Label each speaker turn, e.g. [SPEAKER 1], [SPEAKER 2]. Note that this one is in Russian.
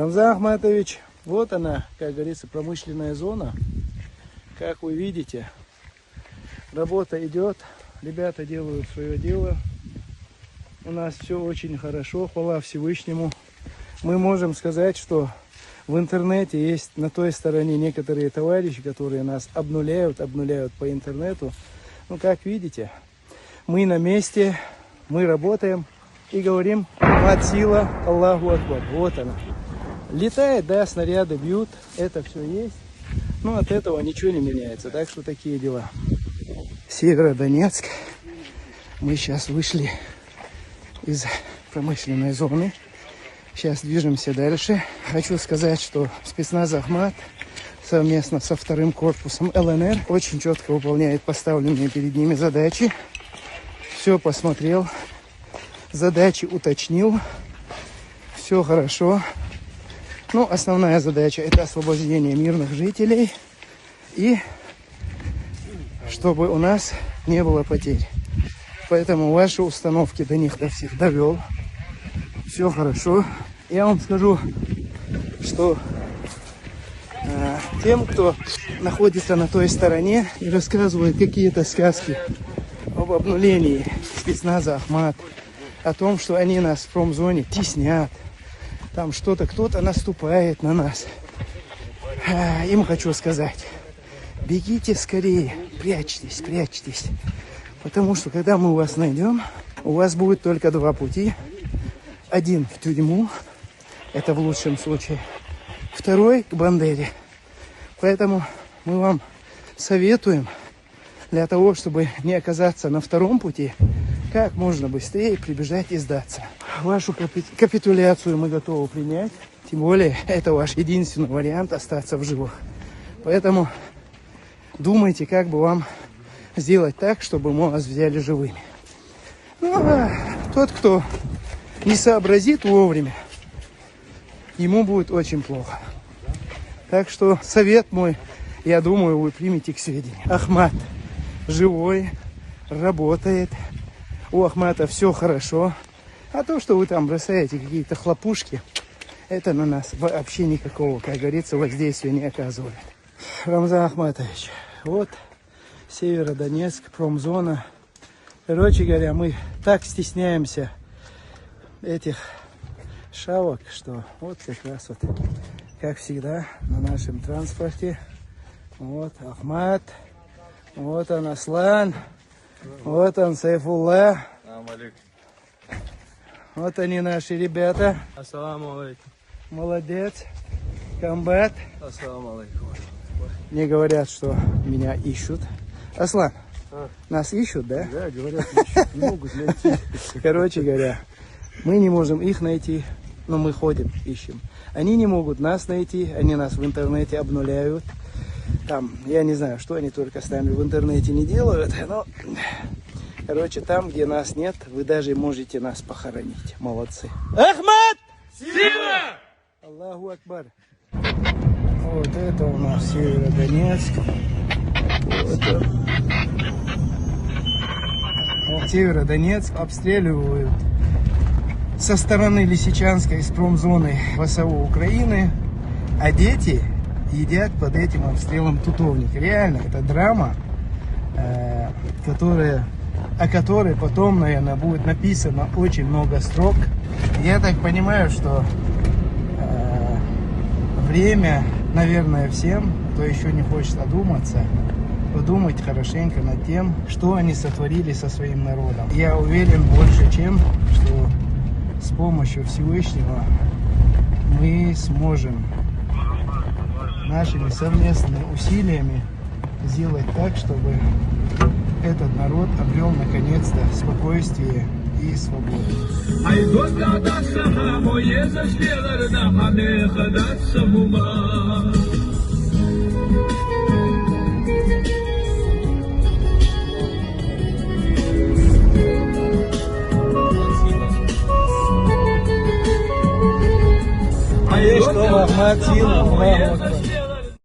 [SPEAKER 1] Рамзан Ахматович, вот она, как говорится, промышленная зона. Как вы видите, работа идет, ребята делают свое дело. У нас все очень хорошо, хвала Всевышнему. Мы можем сказать, что в интернете есть на той стороне некоторые товарищи, которые нас обнуляют по интернету. Ну, как видите, мы на месте, мы работаем и говорим «Мат сила, Аллаху Акбар». Вот она. Летает, да, снаряды бьют, это все есть. Но от этого ничего не меняется. Так что такие дела. Северодонецк. Мы сейчас вышли из промышленной зоны. Сейчас движемся дальше. Хочу сказать, что спецназ Ахмат совместно со вторым корпусом ЛНР очень четко выполняет поставленные перед ними задачи. Все посмотрел, задачи уточнил. Все хорошо. Ну, основная задача — это освобождение мирных жителей и чтобы у нас не было потерь. Поэтому ваши установки до них до всех довел. Все хорошо. Я вам скажу, что тем, кто находится на той стороне и рассказывает какие-то сказки об обнулении спецназа Ахмат, о том, что они нас в промзоне теснят, там что-то, кто-то наступает на нас, им хочу сказать: бегите скорее, прячьтесь, прячьтесь. Потому что когда мы вас найдем, у вас будет только два пути. Один в тюрьму, это в лучшем случае. Второй к Бандере. Поэтому мы вам советуем, для того, чтобы не оказаться на втором пути, как можно быстрее прибежать и сдаться. Вашу капитуляцию мы готовы принять. Тем более, это ваш единственный вариант остаться в живых. Поэтому думайте, как бы вам сделать так, чтобы мы вас взяли живыми. Ну, а тот, кто не сообразит вовремя, ему будет очень плохо. Так что совет мой, я думаю, вы примете к сведению. Ахмат живой, работает. У Ахмата все хорошо. А то, что вы там бросаете какие-то хлопушки, это на нас вообще никакого, как говорится, воздействия не оказывает. Рамзан Ахматович, вот Северодонецк, промзона. Короче говоря, мы так стесняемся этих шавок, что вот как раз вот, как всегда, на нашем транспорте. Вот Ахмат, вот он Аслан, вот он Сайфулла. Вот они наши ребята.
[SPEAKER 2] Ассаламу алейкум.
[SPEAKER 1] Молодец. Комбат.
[SPEAKER 2] Ассаламу алейкум.
[SPEAKER 1] Мне говорят, что меня ищут. Аслан, нас ищут, да?
[SPEAKER 2] Да, говорят, ищут, не могут найти.
[SPEAKER 1] Короче говоря, мы не можем их найти, но мы ходим, ищем. Они не могут нас найти, они нас в интернете обнуляют. Там, я не знаю, что они только с нами в интернете не делают, но... Короче, там, где нас нет, вы даже можете нас похоронить. Молодцы. Ахмат!
[SPEAKER 2] Сила!
[SPEAKER 1] Аллаху Акбар. Вот это у нас Северодонецк. Вот он. Вот Северодонецк обстреливают со стороны Лисичанска из промзоны ВСУ Украины. А дети едят под этим обстрелом тутовник. Реально, это драма, о которой потом, наверное, будет написано очень много строк. Я так понимаю, что время, наверное, всем, кто еще не хочет одуматься, подумать хорошенько над тем, что они сотворили со своим народом. Я уверен больше, чем что с помощью Всевышнего мы сможем нашими совместными усилиями сделать так, чтобы этот народ обрел наконец-то спокойствие и свободу. Что Ахмат сила,